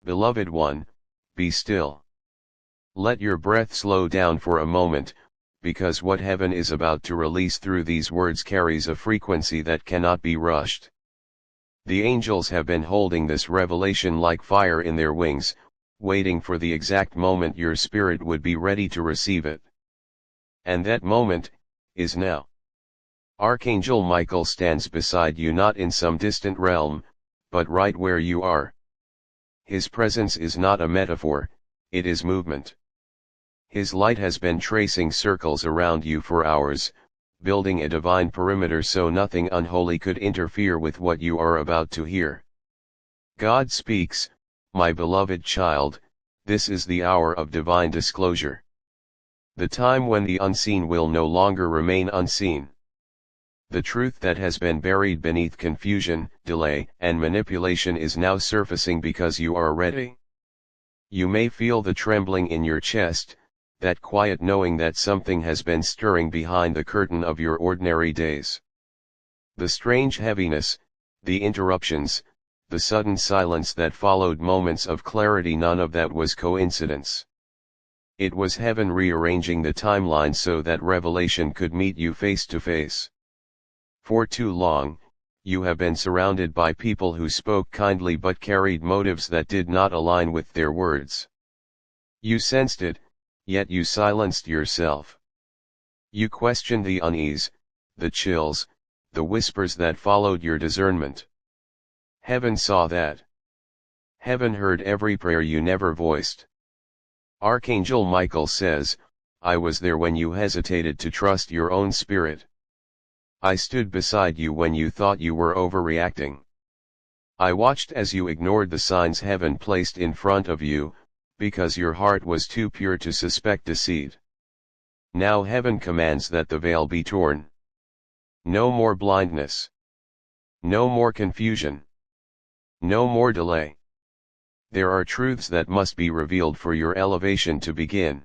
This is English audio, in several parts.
Beloved one, be still. Let your breath slow down for a moment, because what heaven is about to release through these words carries a frequency that cannot be rushed. The angels have been holding this revelation like fire in their wings, waiting for the exact moment your spirit would be ready to receive it. And that moment is now. Archangel Michael stands beside you, not in some distant realm, but right where you are. His presence is not a metaphor, it is movement. His light has been tracing circles around you for hours, building a divine perimeter so nothing unholy could interfere with what you are about to hear. God speaks, my beloved child, this is the hour of divine disclosure. The time when the unseen will no longer remain unseen. The truth that has been buried beneath confusion, delay, and manipulation is now surfacing because you are ready. You may feel the trembling in your chest, that quiet knowing that something has been stirring behind the curtain of your ordinary days. The strange heaviness, the interruptions, the sudden silence that followed moments of clarity, none of that was coincidence. It was heaven rearranging the timeline so that revelation could meet you face to face. For too long, you have been surrounded by people who spoke kindly but carried motives that did not align with their words. You sensed it, yet you silenced yourself. You questioned the unease, the chills, the whispers that followed your discernment. Heaven saw that. Heaven heard every prayer you never voiced. Archangel Michael says, I was there when you hesitated to trust your own spirit. I stood beside you when you thought you were overreacting. I watched as you ignored the signs heaven placed in front of you, because your heart was too pure to suspect deceit. Now heaven commands that the veil be torn. No more blindness. No more confusion. No more delay. There are truths that must be revealed for your elevation to begin.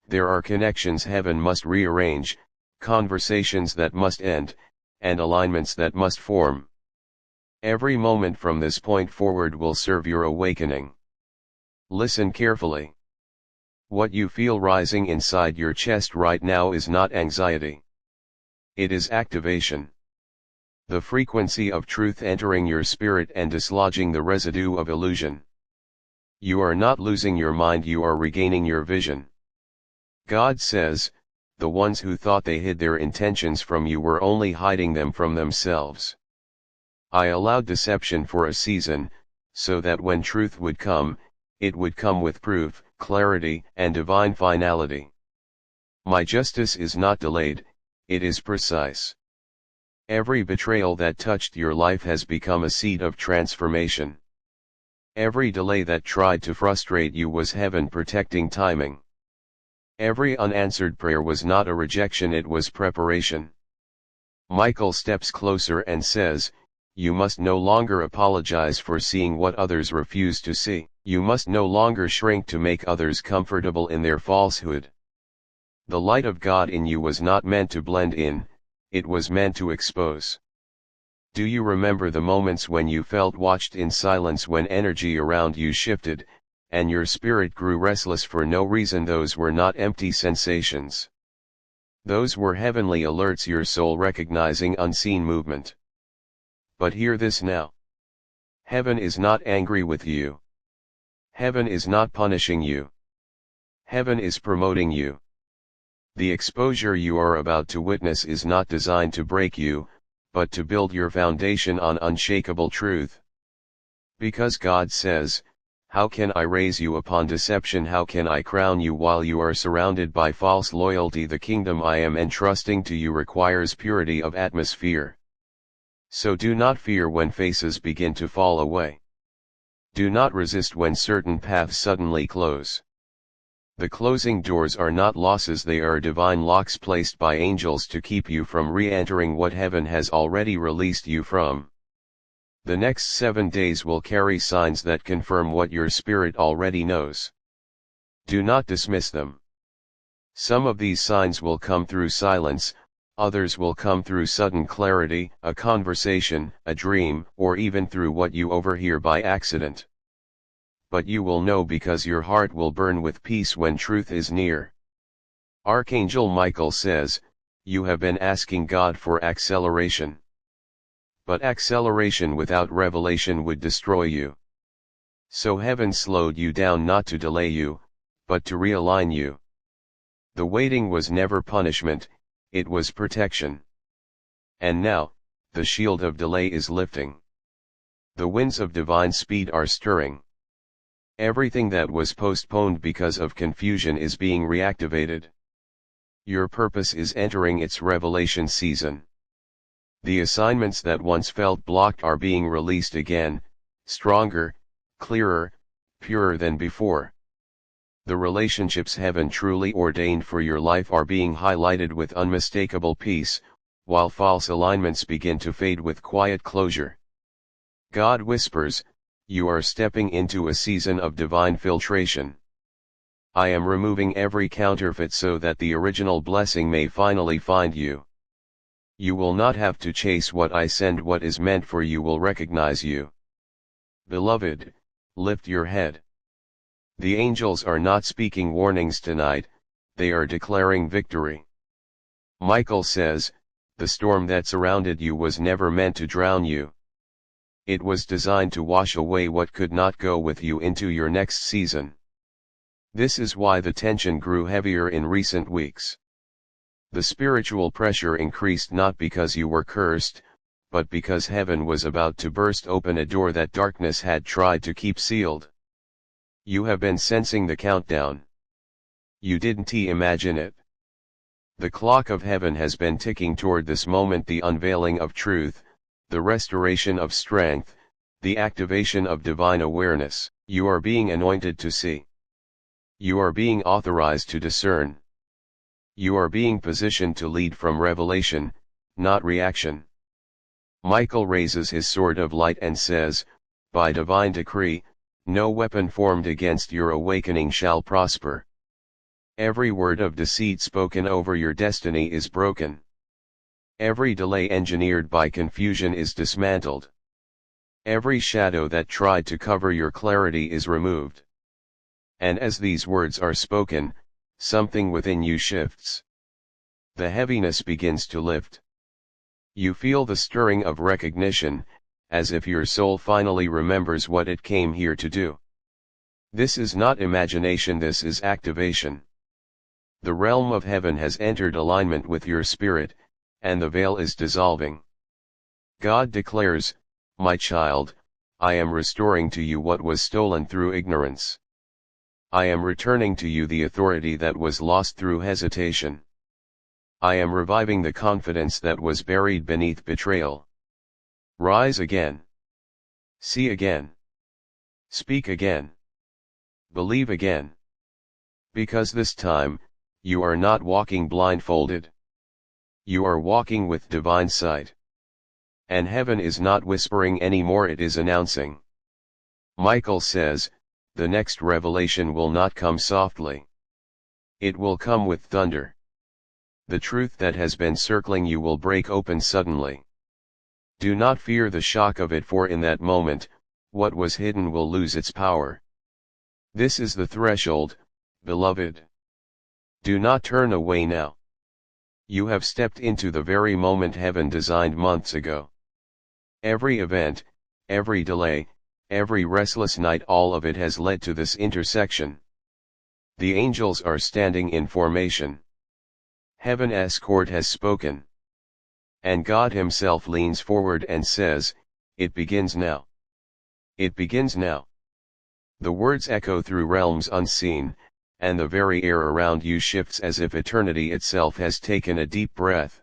There are connections heaven must rearrange, conversations that must end, and alignments that must form. Every moment from this point forward will serve your awakening. Listen carefully. What you feel rising inside your chest right now is not anxiety. It is activation. The frequency of truth entering your spirit and dislodging the residue of illusion. You are not losing your mind, you are regaining your vision. God says, the ones who thought they hid their intentions from you were only hiding them from themselves. I allowed deception for a season, so that when truth would come, it would come with proof, clarity, and divine finality. My justice is not delayed, it is precise. Every betrayal that touched your life has become a seed of transformation. Every delay that tried to frustrate you was heaven protecting timing. Every unanswered prayer was not a rejection, it was preparation. Michael steps closer and says, you must no longer apologize for seeing what others refuse to see. You must no longer shrink to make others comfortable in their falsehood. The light of God in you was not meant to blend in, it was meant to expose. Do you remember the moments when you felt watched in silence, when energy around you shifted, and your spirit grew restless for no reason? Those were not empty sensations. Those were heavenly alerts, your soul recognizing unseen movement. But hear this now. Heaven is not angry with you. Heaven is not punishing you. Heaven is promoting you. The exposure you are about to witness is not designed to break you, but to build your foundation on unshakable truth. Because God says, how can I raise you upon deception? How can I crown you while you are surrounded by false loyalty? The kingdom I am entrusting to you requires purity of atmosphere. So do not fear when faces begin to fall away. Do not resist when certain paths suddenly close. The closing doors are not losses, they are divine locks placed by angels to keep you from re-entering what heaven has already released you from. The next 7 days will carry signs that confirm what your spirit already knows. Do not dismiss them. Some of these signs will come through silence, others will come through sudden clarity, a conversation, a dream, or even through what you overhear by accident. but you will know because your heart will burn with peace when truth is near. Archangel Michael says, you have been asking God for acceleration. But acceleration without revelation would destroy you. So heaven slowed you down not to delay you, but to realign you. The waiting was never punishment, it was protection. And now, the shield of delay is lifting. The winds of divine speed are stirring. Everything that was postponed because of confusion is being reactivated. Your purpose is entering its revelation season. The assignments that once felt blocked are being released again, stronger, clearer, purer than before. The relationships heaven truly ordained for your life are being highlighted with unmistakable peace, while false alignments begin to fade with quiet closure. God whispers, you are stepping into a season of divine filtration. I am removing every counterfeit so that the original blessing may finally find you. You will not have to chase what I send, what is meant for you will recognize you. Beloved, lift your head. The angels are not speaking warnings tonight, they are declaring victory. Michael says, the storm that surrounded you was never meant to drown you. It was designed to wash away what could not go with you into your next season. This is why the tension grew heavier in recent weeks. The spiritual pressure increased not because you were cursed, but because heaven was about to burst open a door that darkness had tried to keep sealed. You have been sensing the countdown. You didn't imagine it. The clock of heaven has been ticking toward this moment, the unveiling of truth, the restoration of strength, the activation of divine awareness. You are being anointed to see. You are being authorized to discern. You are being positioned to lead from revelation, not reaction. Michael raises his sword of light and says, by divine decree, no weapon formed against your awakening shall prosper. Every word of deceit spoken over your destiny is broken. Every delay engineered by confusion is dismantled. Every shadow that tried to cover your clarity is removed. And as these words are spoken, something within you shifts. The heaviness begins to lift. You feel the stirring of recognition, as if your soul finally remembers what it came here to do. This is not imagination, this is activation. The realm of heaven has entered alignment with your spirit, and the veil is dissolving. God declares, my child, I am restoring to you what was stolen through ignorance. I am returning to you the authority that was lost through hesitation. I am reviving the confidence that was buried beneath betrayal. Rise again. See again. Speak again. Believe again. Because this time, you are not walking blindfolded. You are walking with divine sight. And heaven is not whispering anymore, it is announcing. Michael says, the next revelation will not come softly. It will come with thunder. The truth that has been circling you will break open suddenly. Do not fear the shock of it, for in that moment, what was hidden will lose its power. This is the threshold, beloved. Do not turn away now. You have stepped into the very moment heaven designed months ago. Every event, every delay, every restless night, all of it has led to this intersection. The angels are standing in formation. Heaven's court has spoken. And God himself leans forward and says, it begins now. It begins now. The words echo through realms unseen, and the very air around you shifts as if eternity itself has taken a deep breath.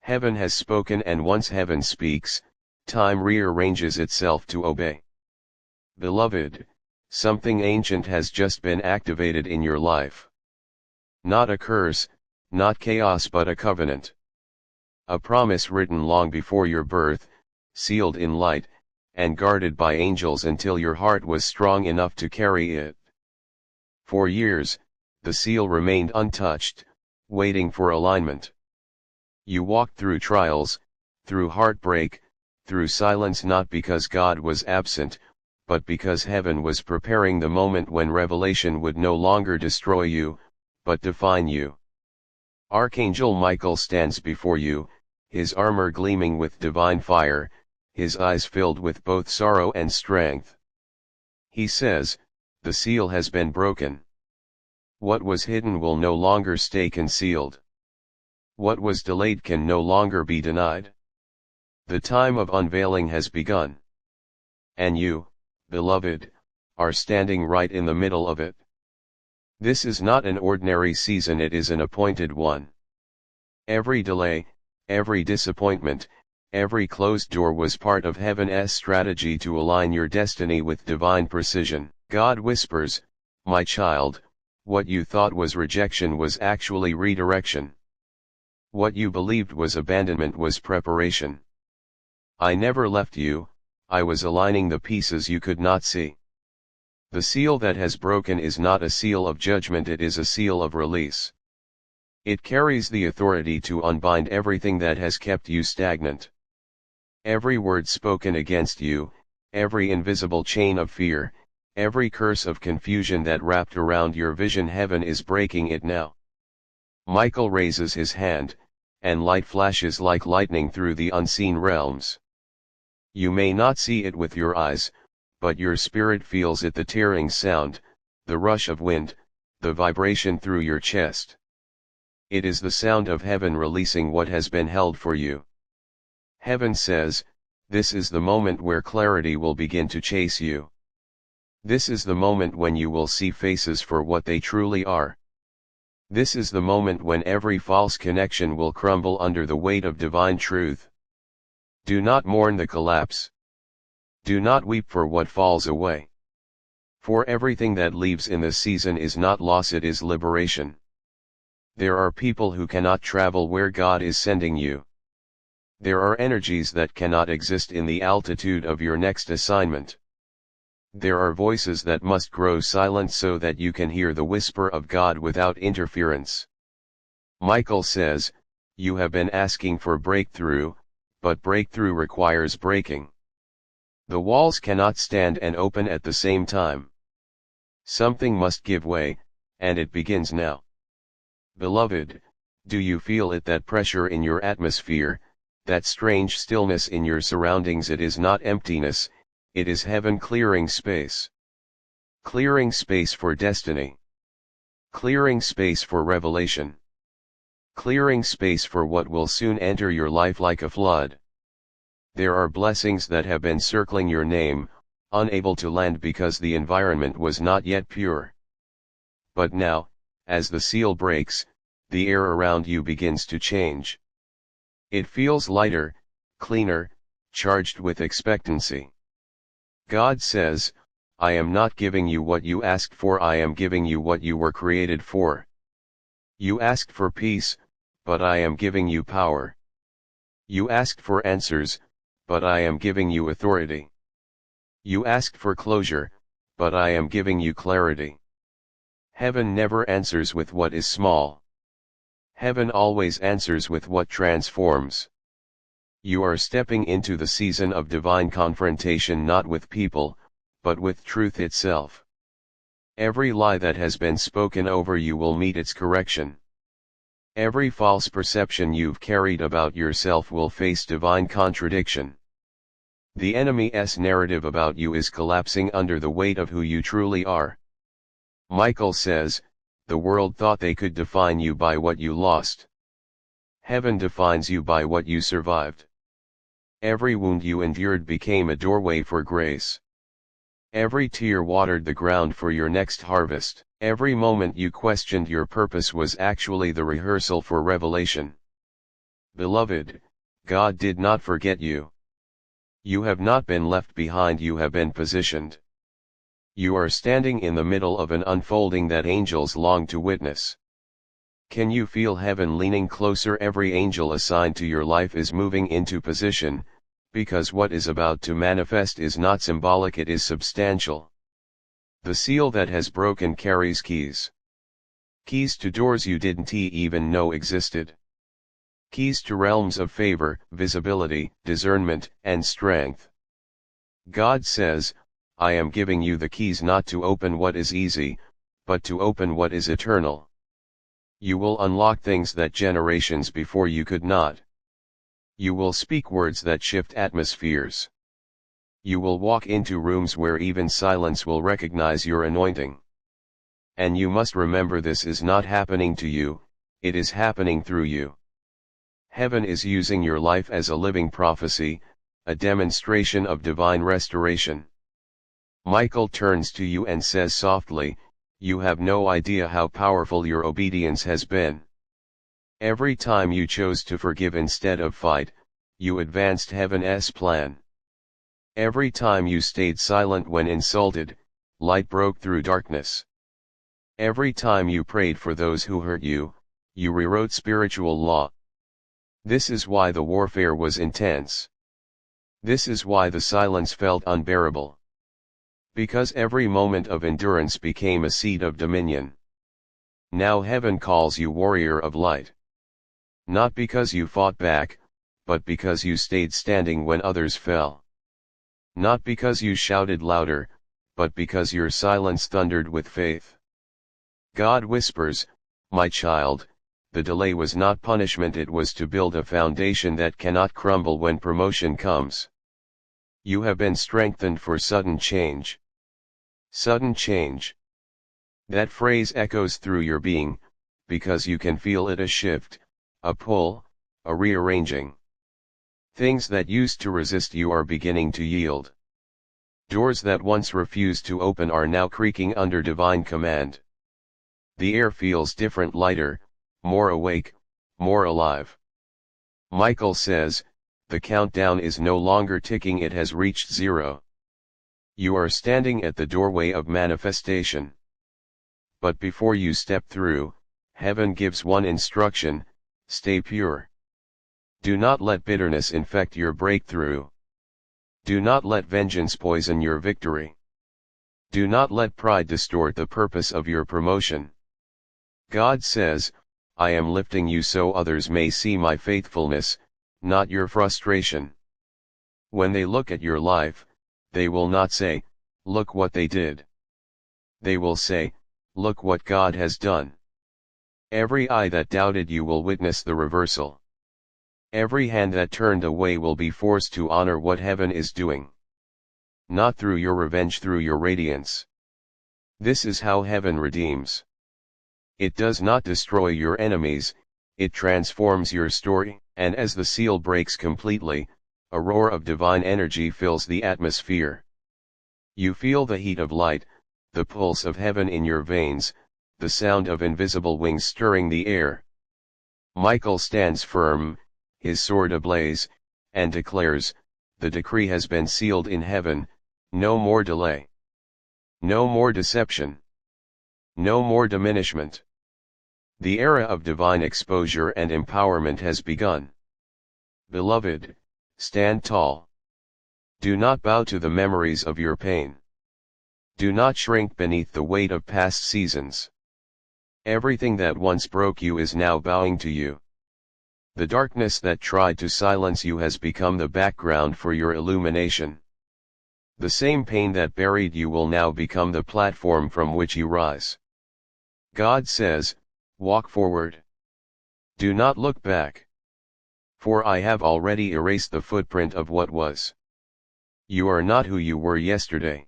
Heaven has spoken, and once heaven speaks, time rearranges itself to obey. Beloved, something ancient has just been activated in your life. Not a curse, not chaos, but a covenant. A promise written long before your birth, sealed in light, and guarded by angels until your heart was strong enough to carry it. For years, the seal remained untouched, waiting for alignment. You walked through trials, through heartbreak, through silence, not because God was absent, but because heaven was preparing the moment when revelation would no longer destroy you, but define you. Archangel Michael stands before you, his armor gleaming with divine fire, his eyes filled with both sorrow and strength. He says, "The seal has been broken. What was hidden will no longer stay concealed. What was delayed can no longer be denied. The time of unveiling has begun. And you, beloved, are standing right in the middle of it. This is not an ordinary season, it is an appointed one. Every delay, every disappointment, every closed door was part of heaven's strategy to align your destiny with divine precision." God whispers, "My child, what you thought was rejection was actually redirection. What you believed was abandonment was preparation. I never left you, I was aligning the pieces you could not see." The seal that has broken is not a seal of judgment, it is a seal of release. It carries the authority to unbind everything that has kept you stagnant. Every word spoken against you, every invisible chain of fear, every curse of confusion that wrapped around your vision, heaven is breaking it now. Michael raises his hand, and light flashes like lightning through the unseen realms. You may not see it with your eyes, but your spirit feels it, the tearing sound, the rush of wind, the vibration through your chest. It is the sound of heaven releasing what has been held for you. Heaven says, this is the moment where clarity will begin to chase you. This is the moment when you will see faces for what they truly are. This is the moment when every false connection will crumble under the weight of divine truth. Do not mourn the collapse. Do not weep for what falls away. For everything that leaves in this season is not loss, it is liberation. There are people who cannot travel where God is sending you. There are energies that cannot exist in the altitude of your next assignment. There are voices that must grow silent so that you can hear the whisper of God without interference. Michael says, you have been asking for breakthrough, but breakthrough requires breaking. The walls cannot stand and open at the same time. Something must give way, and it begins now. Beloved, do you feel it, that pressure in your atmosphere, that strange stillness in your surroundings? It is not emptiness, it is heaven clearing space. Clearing space for destiny. Clearing space for revelation. Clearing space for what will soon enter your life like a flood. There are blessings that have been circling your name, unable to land because the environment was not yet pure. But now, as the seal breaks, the air around you begins to change. It feels lighter, cleaner, charged with expectancy. God says, I am not giving you what you asked for, I am giving you what you were created for. You asked for peace, but I am giving you power. You asked for answers, but I am giving you authority. You asked for closure, but I am giving you clarity. Heaven never answers with what is small. Heaven always answers with what transforms. You are stepping into the season of divine confrontation, not with people, but with truth itself. Every lie that has been spoken over you will meet its correction. Every false perception you've carried about yourself will face divine contradiction. The enemy's narrative about you is collapsing under the weight of who you truly are. Michael says, the world thought they could define you by what you lost. Heaven defines you by what you survived. Every wound you endured became a doorway for grace. Every tear watered the ground for your next harvest. Every moment you questioned your purpose was actually the rehearsal for revelation. Beloved, God did not forget you. You have not been left behind, you have been positioned. You are standing in the middle of an unfolding that angels long to witness. Can you feel heaven leaning closer? Every angel assigned to your life is moving into position, because what is about to manifest is not symbolic, it is substantial. The seal that has broken carries keys. Keys to doors you didn't even know existed. Keys to realms of favor, visibility, discernment, and strength. God says, I am giving you the keys not to open what is easy, but to open what is eternal. You will unlock things that generations before you could not. You will speak words that shift atmospheres. You will walk into rooms where even silence will recognize your anointing. And you must remember, this is not happening to you, it is happening through you. Heaven is using your life as a living prophecy, a demonstration of divine restoration. Michael turns to you and says softly, "You have no idea how powerful your obedience has been. Every time you chose to forgive instead of fight, you advanced heaven's plan. Every time you stayed silent when insulted, light broke through darkness. Every time you prayed for those who hurt you, you rewrote spiritual law. This is why the warfare was intense. This is why the silence felt unbearable. Because every moment of endurance became a seed of dominion. Now heaven calls you warrior of light. Not because you fought back, but because you stayed standing when others fell. Not because you shouted louder, but because your silence thundered with faith. God whispers, 'My child, the delay was not punishment, it was to build a foundation that cannot crumble when promotion comes.' You have been strengthened for sudden change. Sudden change. That phrase echoes through your being, because you can feel it, a shift, a pull, a rearranging. Things that used to resist you are beginning to yield. Doors that once refused to open are now creaking under divine command. The air feels different, lighter, more awake, more alive. Michael says, the countdown is no longer ticking, it has reached zero. You are standing at the doorway of manifestation. But before you step through, heaven gives one instruction: stay pure. Do not let bitterness infect your breakthrough. Do not let vengeance poison your victory. Do not let pride distort the purpose of your promotion. God says, I am lifting you so others may see my faithfulness, not your frustration. When they look at your life, they will not say, look what they did. They will say, look what God has done. Every eye that doubted you will witness the reversal. Every hand that turned away will be forced to honor what heaven is doing. Not through your revenge, through your radiance. This is how heaven redeems. It does not destroy your enemies, it transforms your story, and as the seal breaks completely, a roar of divine energy fills the atmosphere. You feel the heat of light, the pulse of heaven in your veins, the sound of invisible wings stirring the air. Michael stands firm, his sword ablaze, and declares, the decree has been sealed in heaven, no more delay. No more deception. No more diminishment. The era of divine exposure and empowerment has begun. Beloved, stand tall. Do not bow to the memories of your pain. Do not shrink beneath the weight of past seasons. Everything that once broke you is now bowing to you. The darkness that tried to silence you has become the background for your illumination. The same pain that buried you will now become the platform from which you rise. God says, walk forward. Do not look back. For I have already erased the footprint of what was. You are not who you were yesterday.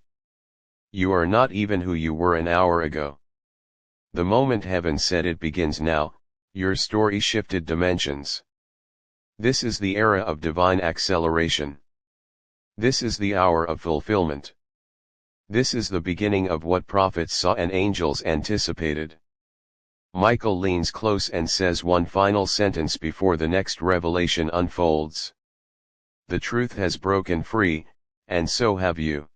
You are not even who you were an hour ago. The moment heaven said it begins now, your story shifted dimensions. This is the era of divine acceleration. This is the hour of fulfillment. This is the beginning of what prophets saw and angels anticipated. Michael leans close and says one final sentence before the next revelation unfolds. The truth has broken free, and so have you.